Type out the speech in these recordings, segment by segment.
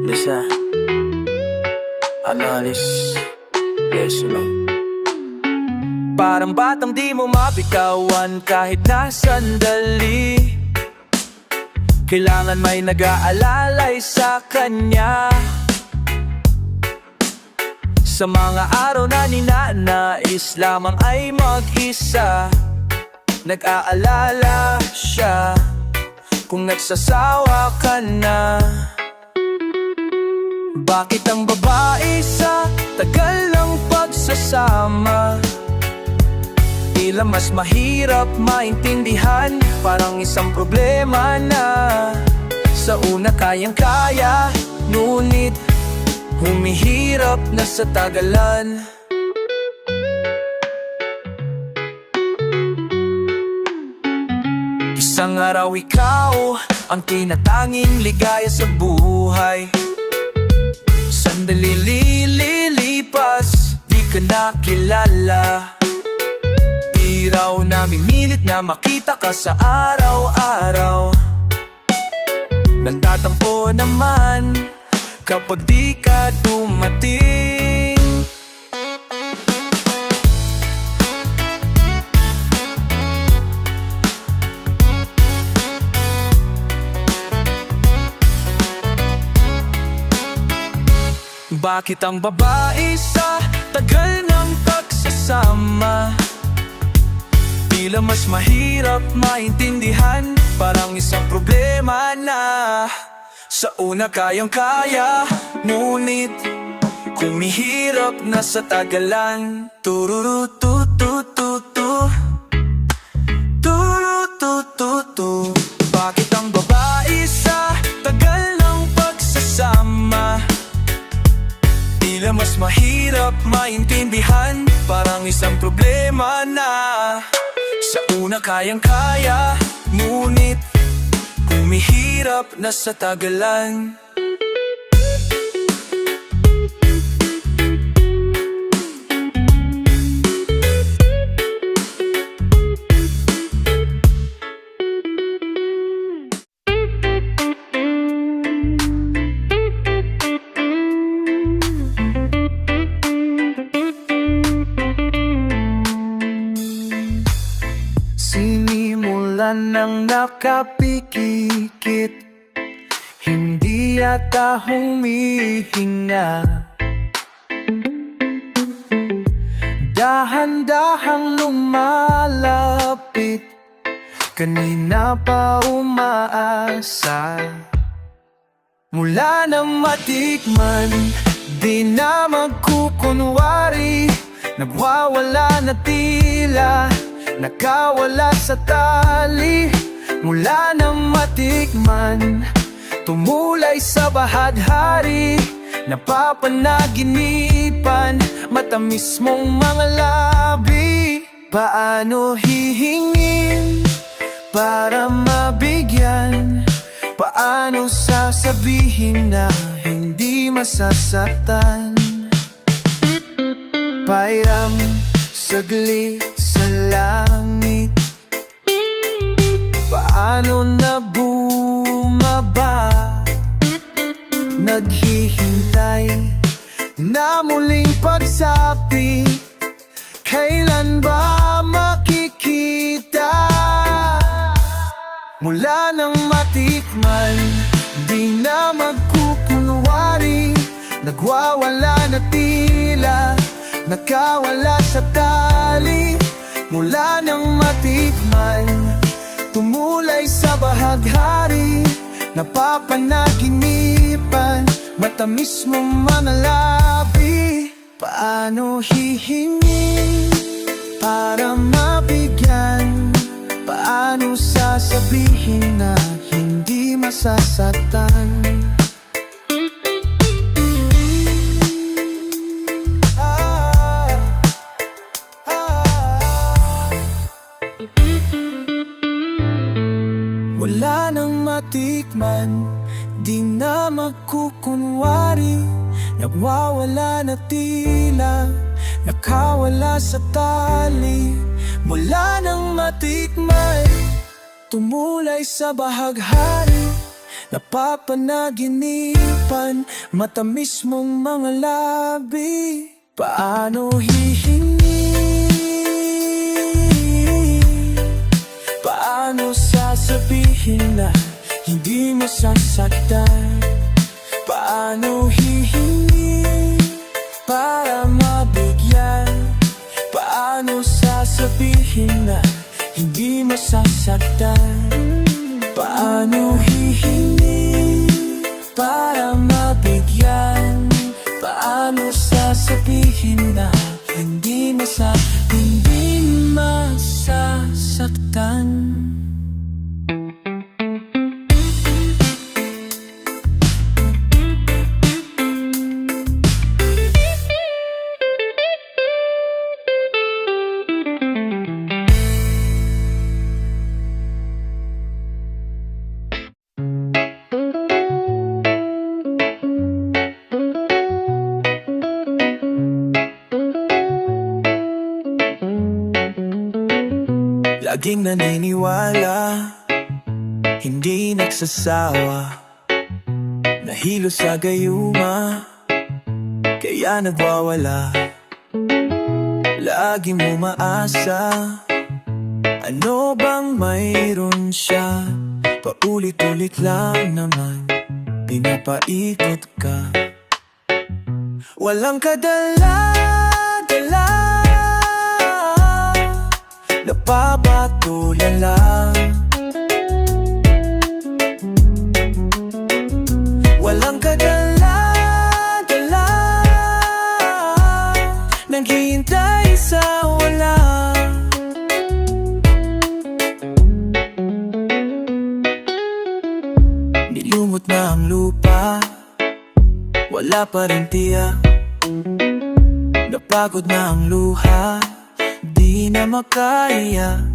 Lisa, analis, yeso lang. Parang batang di mo mabitawan kahit na sandali. Kailangan may nag-aalalay sa kanya. Sa mga araw na ninanais lamang ay mag-isa, nag-aalala siya kung nagsasawa ka na. Bakit ang babae sa tagal ng pagsasama tila mas mahirap maintindihan? Parang isang problema na sa una kayang-kaya, ngunit humihirap na sa tagalan. Isang araw ikaw ang tinatanging ligaya sa buhay. Sandali lilipas, di ka nakilala. Di raw namimilit na makita ka sa araw-araw. Nagtatampo naman kapag di ka dumating. Bakit ang babae sa tagal ng pagsasama tila mas mahirap maintindihan? Parang isang problema na sa una kayang-kaya, ngunit humihirap na sa tagalan. Tururututututu, turutututu. Bakit ang babae sa tagal ng pagsasama tila mas mahirap maintindihan? Parang isang problema na sa una kayang-kaya, ngunit humihirap na sa tagalan. Sinimulan ng nakapikikit, hindi yata humihinga. Dahan-dahang lumalapit, kanina pa umaasa. Mula na matikman, di na magkukunwari, nagwawala na tila, nakawala sa tali. Mula nang matikman, tumulay sa bahadhari, napapanaginipan, matamis mong mga labi. Paano hihingin para mabigyan? Paano sasabihin na hindi masasaktan? Pairam saglit sa langit, paano na bumaba? Naghihintay na muling pagsapi, kailan ba makikita? Mula nang matikman, di na magkukunwari, nagwawala na tila, nakawala sa tali. Mula nang matikman, tumulay sa bahaghari, napapanaginipan, matamis mong mga labi. Paano hihingin para mabigyan? Paano sasabihin na hindi masasaktan? Wala nang matikman, di na magkukunwari, nagwawala na tila, nakawala sa tali. Mula nang matikman, tumulay sa bahaghari, napapanaginipan, harapan, matamis mong mga labi. Paano hihingi? Paano sasabihin na hindi mo sasaktan? Paano hihingi para mabigyan? Paano sasabihin na hindi mo sasaktan? Paano hihingi para mabigyan? Paano sasabihin na hindi masasaktan? Laging naniniwala, hindi nagsasawa, nahilo sa gayuma, kaya nagwawala. Lagi mo maasa, ano bang mayroon siya? Paulit-ulit lang naman, pinapaikot ka. Walang kadala-dala, napapatulan lang. Walang kadala-dala, naghihintay sa wala. Nilumot na ang lupa, wala pa rin tiyak. Napagod na ang luha, di na makaya.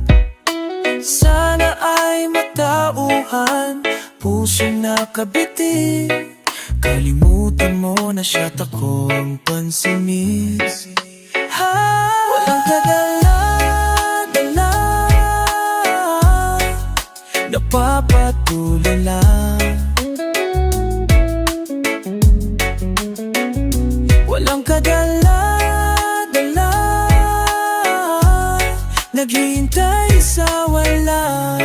Sana ay matauhan, pusong nakabitin. Kalimutan mo na siya't akong pansinin. Walang kadala-dala, napapatulan lang. Walang kadala-dala, naghihintay sa wala.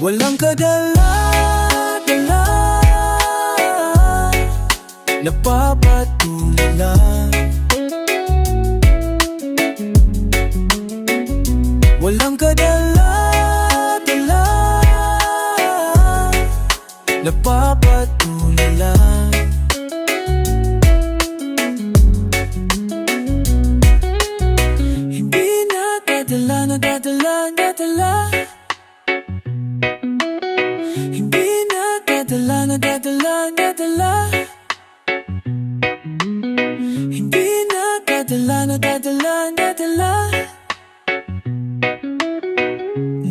Walang kadala-dala, napapatulan lang. Walang kadala-dala, napapatulan lang. Hindi nadadala. Hindi nadadala. Hindi nadadala.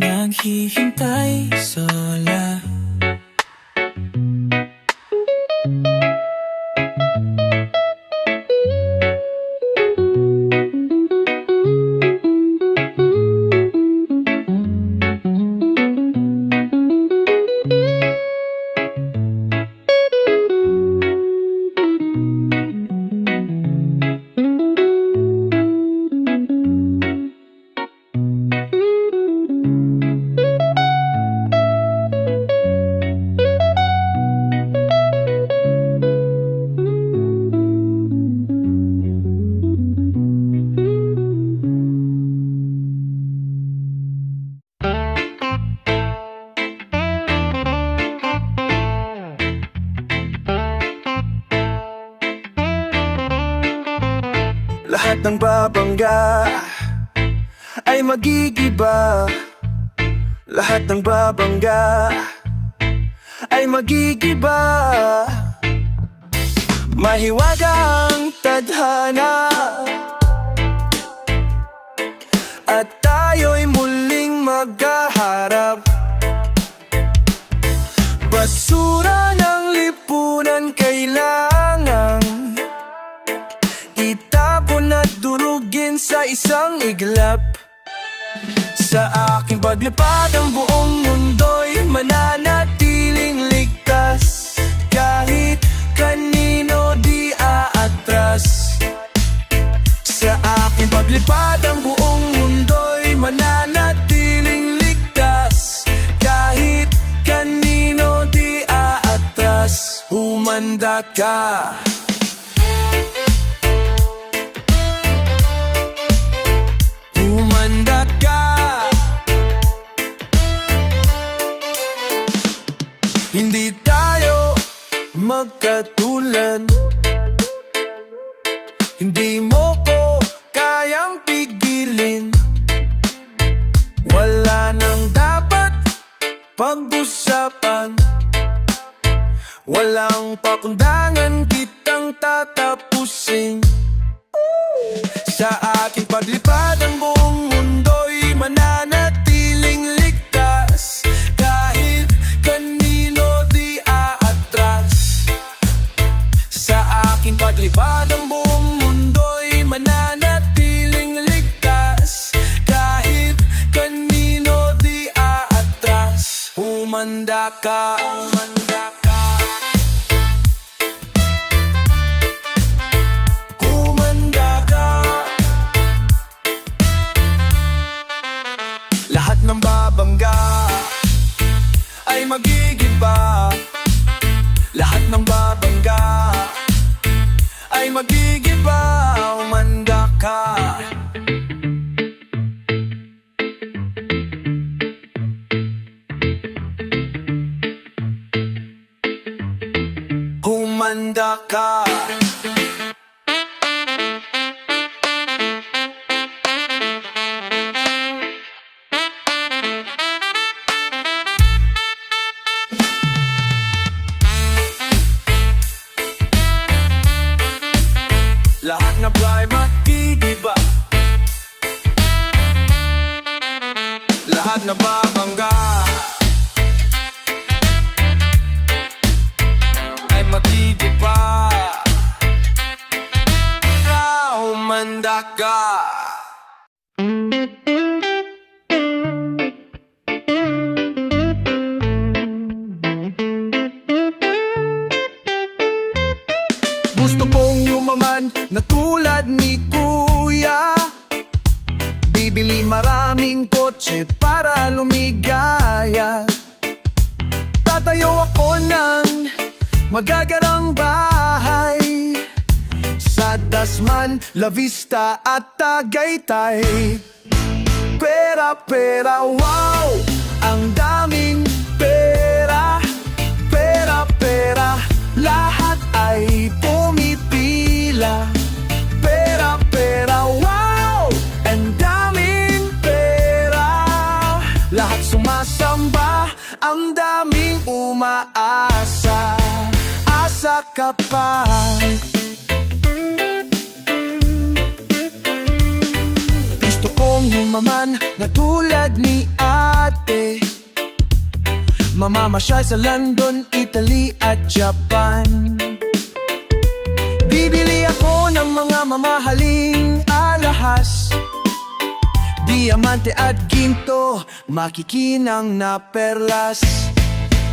Naghihintay sa wala. Lahat ng babangga ay magigiba. Lahat ng babangga ay magigiba. Mahiwagang tadhana at tayo'y muling magkaharap. Basura ng lipunan kailangang itapon at durugin natin sa isang iglap. Sa aking paglipad ang buong mundo'y mananatiling ligtas. Kahit kanino di aatras. Sa aking paglipad ang buong mundo'y mananatiling ligtas. Kahit kanino di aatras. Humanda ka. Humanda ka. Hindi tayo magkatulad. Hindi mo ko kayang pigilin. Wala nang dapat pag-usapan. Walang pakundangan kitang tatapusin. Sa aking paglipad ang buong mundo'y mananatiling ligtas. Kahit kanino di aatras. Sa aking paglipad ang buong mundo'y mananatiling ligtas. Kahit kanino di aatras. Humanda ka. Humanda ka. Humanda ka. Lahat ng babangga ay magigiba. Lahat ng babangga ay magigiba. Humanda ka. Humanda ka. Lahat na ba'y magigiba. Lahat na babangga ay magigiba. Humanda ka. Gusto kong yumaman na tulad ni Kuya. Bibili maraming kotse para lumigaya. Tatayo ako ng magagarang bahay sa Dasman, La Vista at Tagaytay. Pera, pera, wow! Ang daming pera. Pera, pera, lahat ay pumipila. Pera, pera, wow! Ang daming pera. Lahat sumasamba, ang daming umaasa. Asa ka pa. Gusto kong humaman na tulad ni ate. Mamamasyal sa London, Italy at Japan. Bibili ako ng mga mamahaling alahas. Diamante at ginto, makikinang na perlas.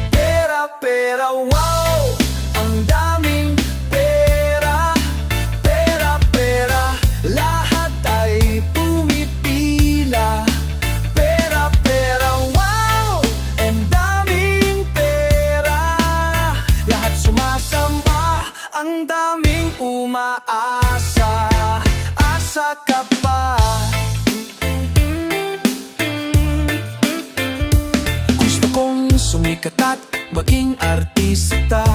Pera, pera, wow! Ang daming pera. Pera, pera, lahat ay pumipila. Pera, pera, wow! Ang daming pera. Lahat sumasamba, ang daming umaasa. Asa ka pa. Gusto kong sumikat at maging artista.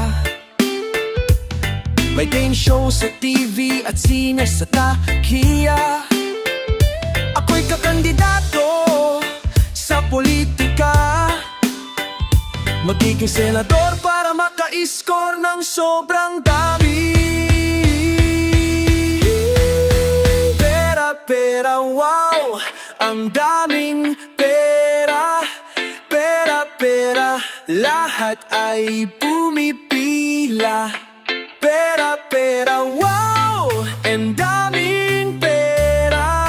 May game show sa TV at sine sa takiya. Ako'y kakandidato sa politika. Magiging senador para maka-score ng sobrang dami. Pera, pera, wow! Ang daming pera. Pera, pera, lahat ay pumipila. Pera, pera, wow! Ang daming pera.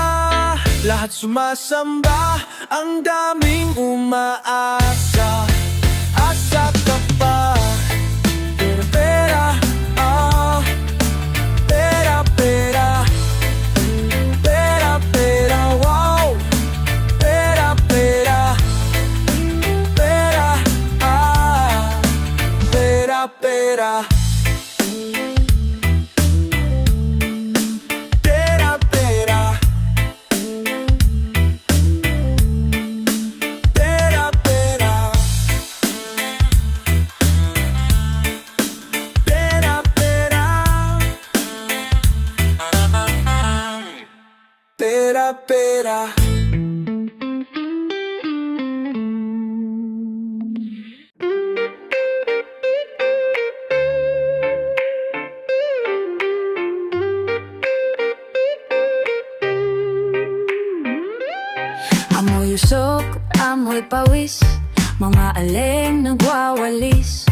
sumasamba. Ang daming umaasa, asa ka pa. Pera, pera, ah. Pera, pera. Pera, pera, wow. Pera, pera. Pera, ah. Pera, pera. Pera, pera. Pera, pera. Pera, pera. Pera, pera. Amoy usok, amoy pawis, mga aleng nagwawalis.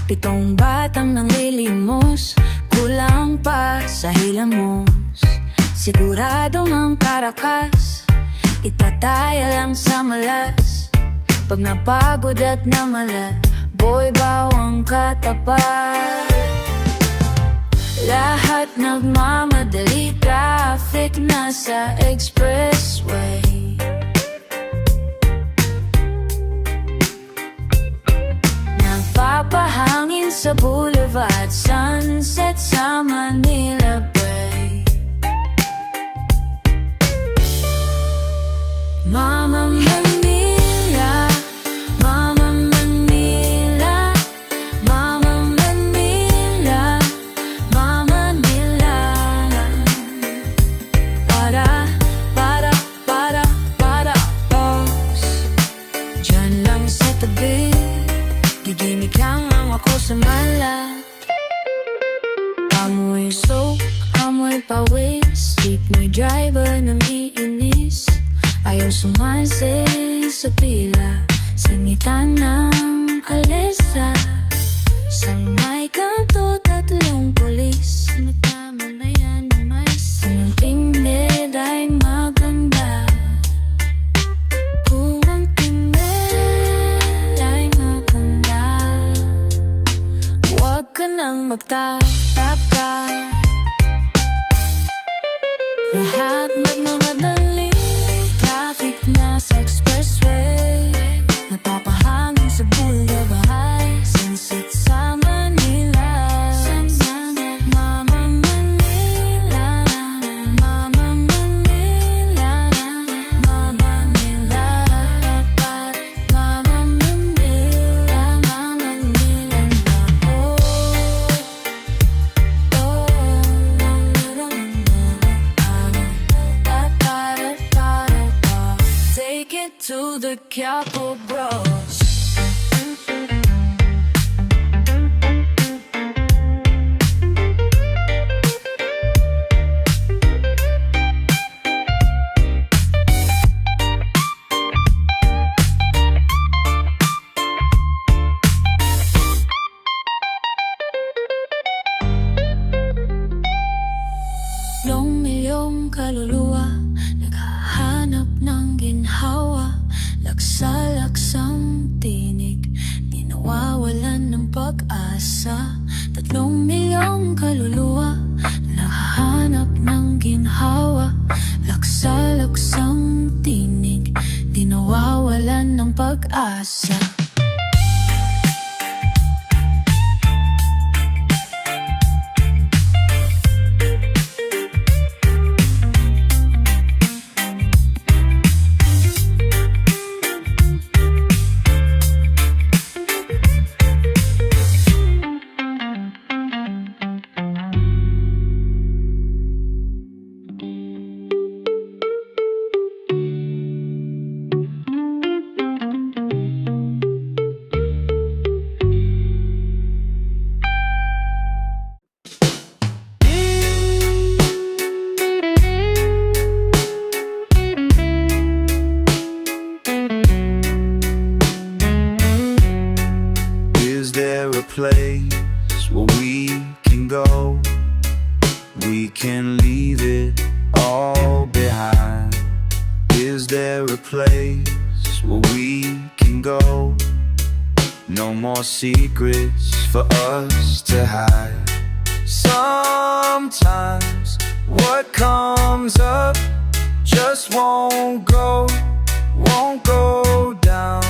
7 batang nanglilimos, kulang pa sa hilamos. Siguradong ang karakas, itataya lang sa malas. Pag napagod at namala, boy bawang katapat. Lahat nagmamadali, traffic na sa expressway. Nagpapahangin sa boulevard, sunset sa Manila Bay. Mama Manila, Mama Manila, Mama Manila, Mama Manila. Para, boss. Diyan lang sa tabi, giginig lang ako sa mala. Amoy soap, amoy pawis, jeepney driver nang iinis. Ayaw sumansi sa pila, singitan ng alesa. Sa may kanto, 3 pulis, matama na yan ng mais. Ang tingin ay maganda, kung ang tingin ay maganda. Huwag ka nang magtataka, lahat magmamadali. Traffic na sa expressway, napapahangin sa boulevard, sunset sa Manila. Mama Manila, Mama Manila, Mama Manila, Mama Manila, Mama Manila. Take it to the Quiapo Bros. Milyong kaluluwa, naghahanap ng ginhawa. Laksa-laksang tinig, di nawawalan ng pag-asa. 3 milyong kaluluwa, naghahanap ng ginhawa. Laksa-laksang tinig, di nawawalan ng pag-asa. place where we can go. We can leave it all behind. Is more secrets for us to hide. Sometimes what comes up just won't go down.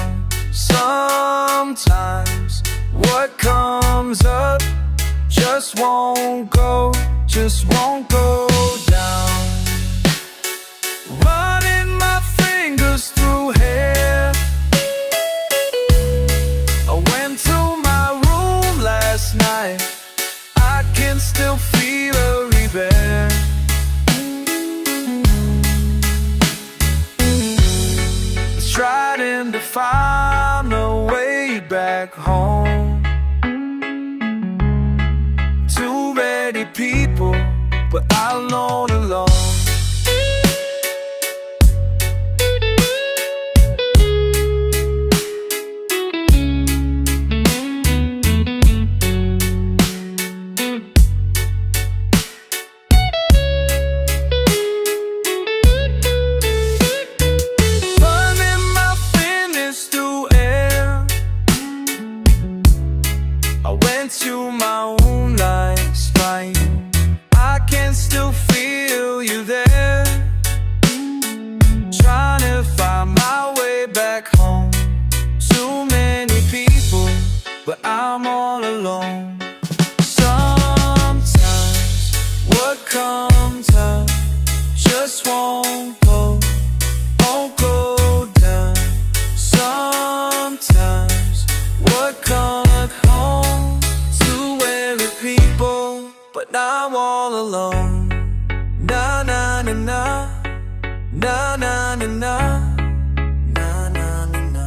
Sometimes what comes up just won't go down. Running my fingers through hair. I went to my room last night. I can still feel a repair. Trying to find a way back home. Too many people, but alone. Burning my fingers through air. I went to my own lifeline. I can still feel you there. Trying to find my way back home. Too many people, but I'm all alone. Sometimes what comes up just won't go down. Sometimes what comes home to every people, but I'm all alone. Na na na na, na na na na, na na na na,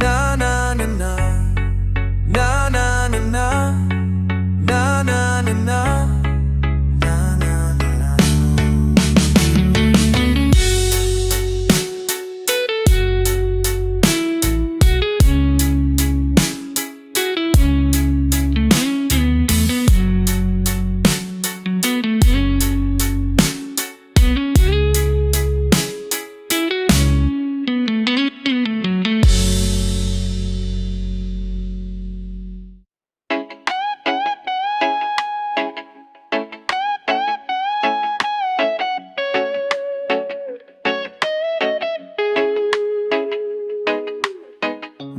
na na na na, na na na na, na na na na.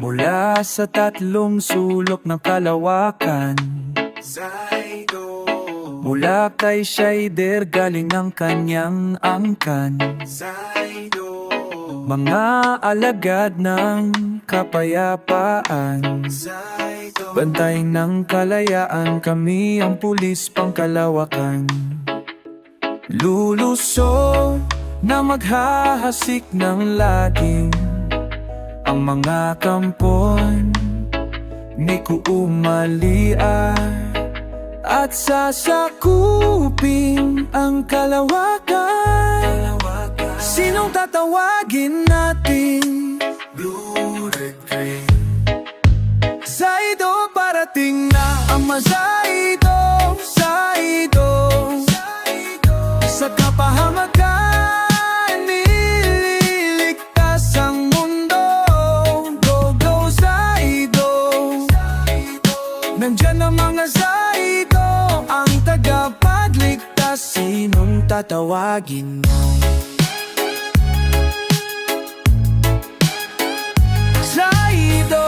Mula sa tatlong sulok ng kalawakan, Zaido, mula kay Shider galing ang kanyang angkan. Zaido, Mga alagad ng kapayapaan, Zaido, bantay ng kalayaan, kami ang pulis pangkalawakan. Lulusong na maghahasik ng laging ang mga kampon ni Kuumalian at sasakupin ang kalawakan. Sinong tatawagin natin? Blue, red, green, Zaido, parating na ang Zaido, Zaido. Sa kapahamakan, nililigtas ang mundo. Go, go, Zaido. Nandyan ang mga Zaido, ang tagapagligtas. Sinong tatawagin mo? Zaido.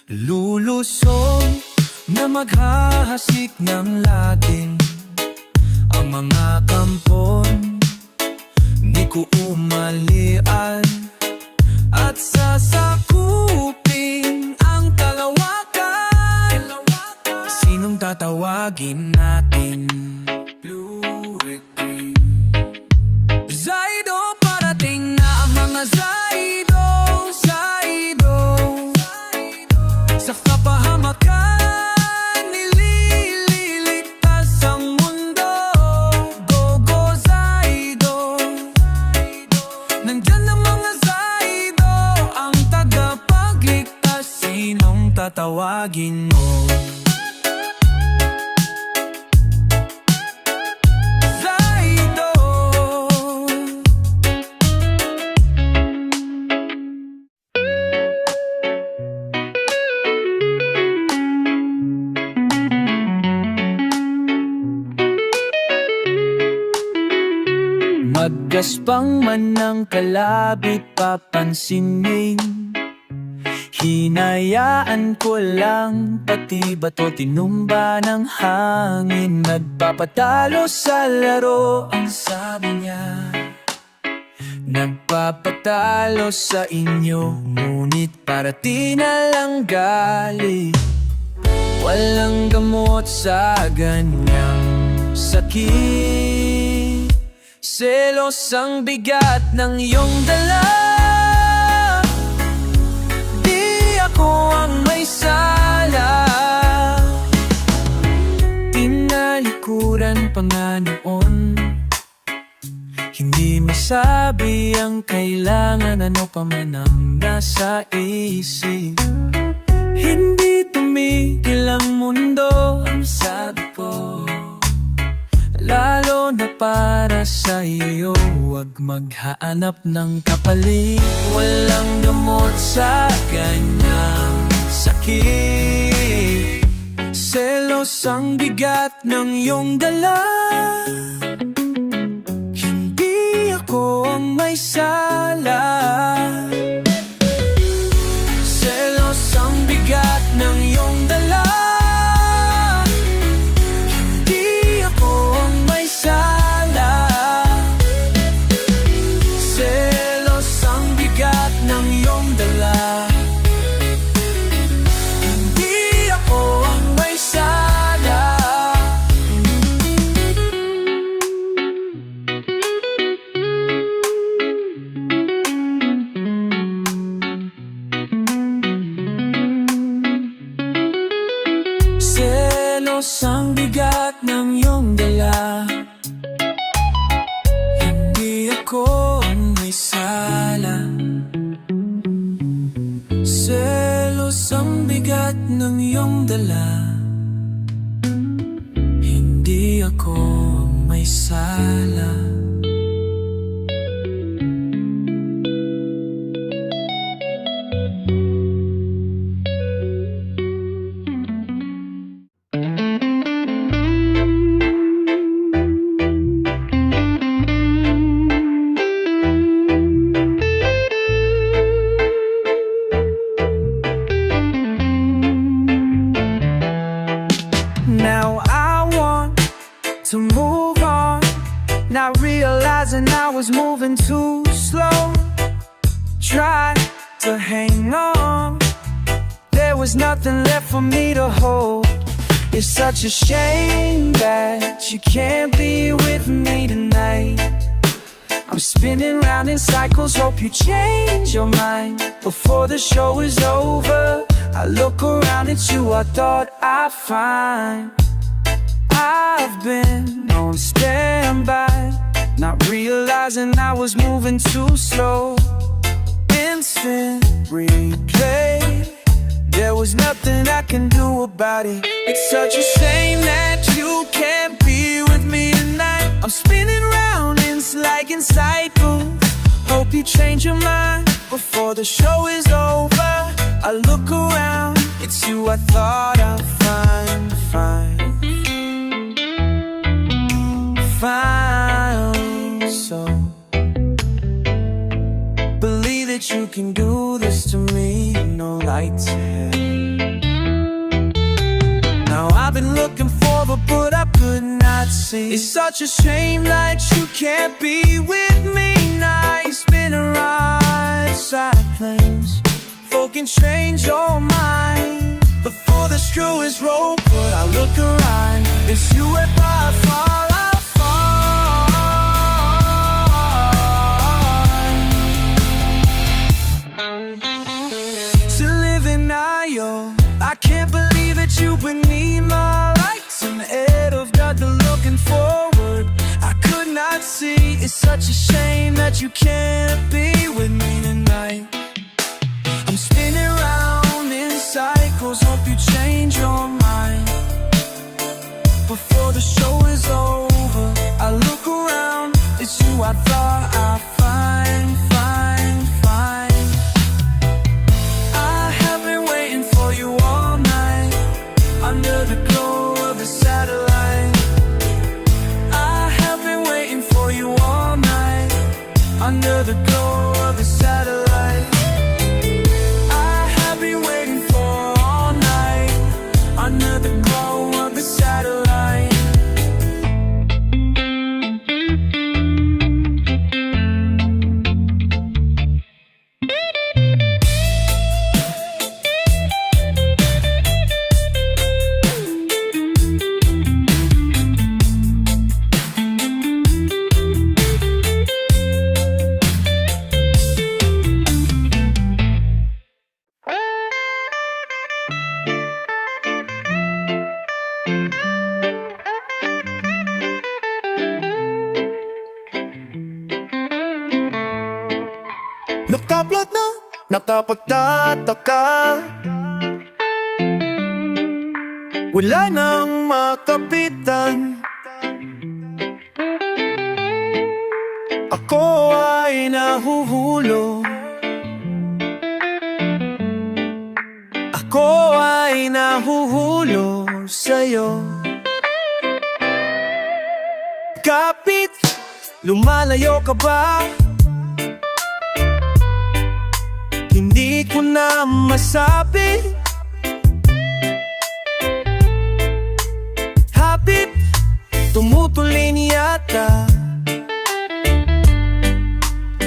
Lulusong na maghahasik ng laging ang mga kampon ni Kuumalian at sasakupin ang kalawakan. Sinong tatawagin natin? blue, red, green, Zaido, parating na ang mga Zaido, Zaido. Sa kapahamakan, maginoo. Zaido. Maggaspang man ng kalabit papansinin, hinayaan ko lang, pati bato tinumba ng hangin. Nagpapatalo sa laro ang sabi niya, nagpapatalo sa inyo, ngunit parati na lang galit. Walang gamot sa ganyang sakit. Selos ang bigat ng iyong dala, di ako ang may sala. Tinalikuran pa nga noon, hindi masabi ang kailangan, ano pa man ang nasa isip. Hindi tumigil ang mundo, ang sabi ko, lalo na para sa iyo, huwag maghahanap ng kapalit. Walang gamot sa ganyang sakit. Selos ang bigat ng iyong dala, hindi ako ang may sala. Selos ang bigat ng iyong dala, ang bigat ng iyong dala, hindi ako ang may sala. Selos ang bigat ng iyong dala, hindi ako ang may sala. Now I want to move on, not realizing I was moving too slow. Tried to hang on, there was nothing left for me to hold. It's such a shame that you can't be with me tonight. I'm spinning round in cycles, hope you change your mind before the show is over. I look around at you, I thought I'd find I've been on standby, not realizing I was moving too slow. Instant replay, there was nothing I can do about it. It's such a shame that you can't be with me tonight. I'm spinning round like in cycles, hope you change your mind before the show is over. I look around, it's you I thought I'd find. So believe that you can do this to me, no lights ahead. Now I've been looking for but I could not see. It's such a shame that you can't be with me now. You spin around side planes, folk can change your mind before the screw is rolled. But I look around, it's you if I fall. I can't believe that you beneath my lights and ahead of God, the looking forward. I could not see. It's such a shame that you can't be with me tonight. I'm spinning round in cycles, hope you change Nakaplat na, nakapagtataka, wala nang makapitan. Ako ay nahuhulog, ako ay nahuhulog sa'yo. Kapit, lumalayo ka ba? Hindi ko na masabi. Hapit, tumutulin yata.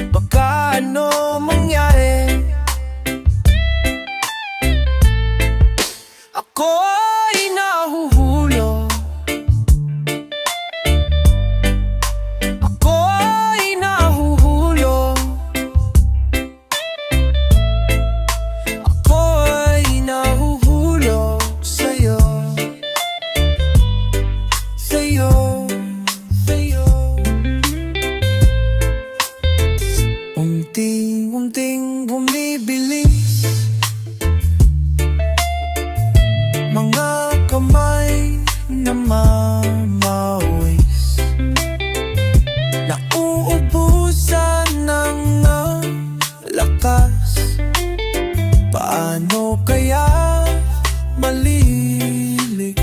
Baka ano mangyari, ako ay nahuhulog, ako ay nahuhulog, ako ay nahuhulog sa'yo, sa'yo, sa'yo. Unting-unting bumibilis mga kamay na mamawis, nauubusan ng lakas. Paano kaya maliligtas?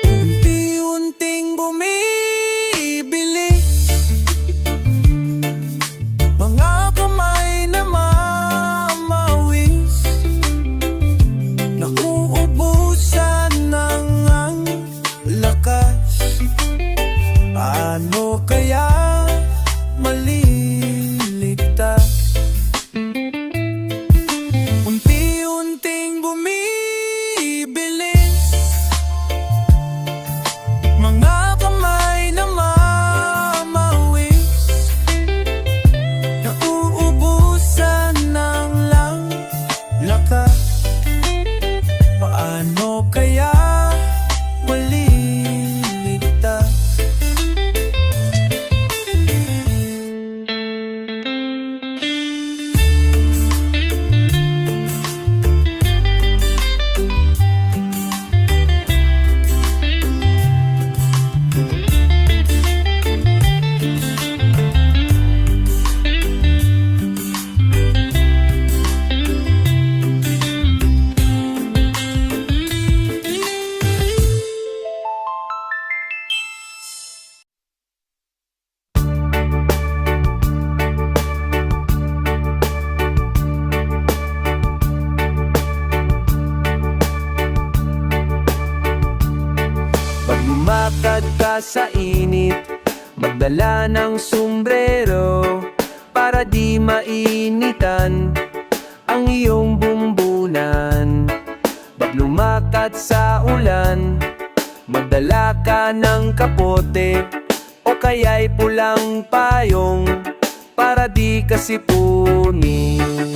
Unti-unting bumibilis mga kamay na mamawis, nauubusan ng lakas. Paano kaya maliligtas? Unti-unting bumibilis mga kamay na mamawis, nauubusan ng lakas. Paano kaya maliligtas? Pag lumakad ka sa init, magdala ng sombrero para di mainitan ang iyong bumbunan. Pag lumakad sa ulan, magdala ka ng kapote o kaya'y pulang payong para di ka sipunin.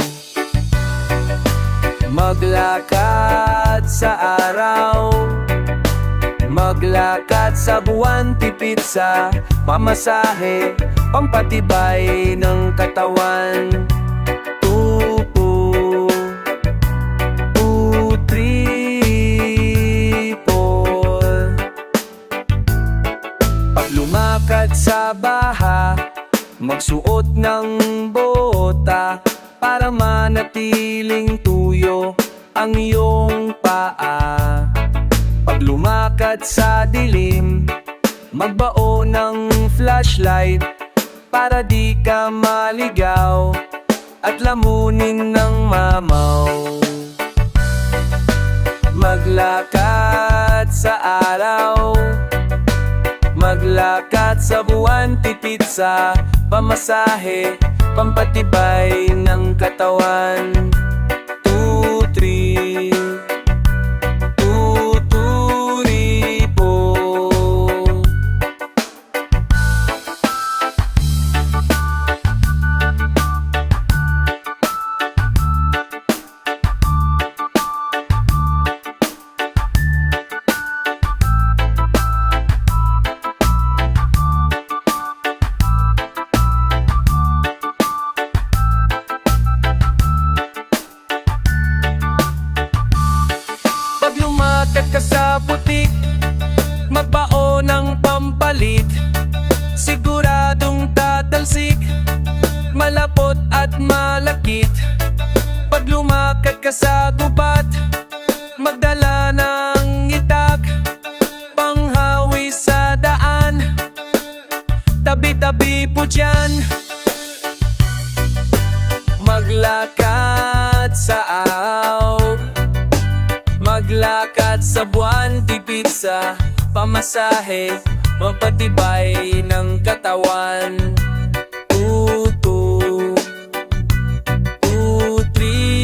Maglakad sa araw, maglakad sa buwan, tipid sa pamasahe, pampatibay ng katawan. Tupo, triple. Pag lumakad sa baha, magsuot ng bota para manatiling tuyo ang iyong paa. Pag lumakad sa dilim, magbao ng flashlight para di ka maligaw at lamunin ng mamaw. Maglakad sa araw, maglakad sa buwan, tipid sa pamasahe, pampatibay ng katawan. 2, 3, ka sa gubat, magdala ng itak, panghawi sa daan, tabi-tabi po dyan. Maglakad sa araw, maglakad sa buwan, tipid sa pamasahe, mapatibay ng katawan. 2, 2, 2, 3.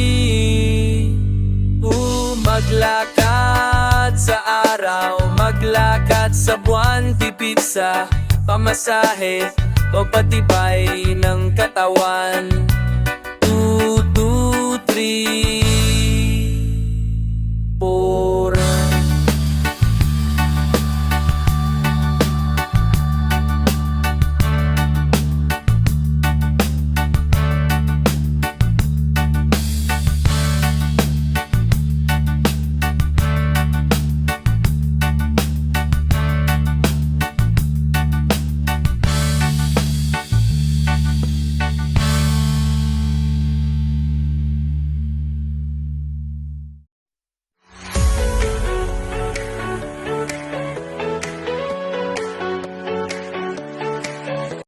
Maglakad sa araw, maglakad sa buwan, tipid sa pamasahe, mapatibay ng katawan. 2, 2, 3.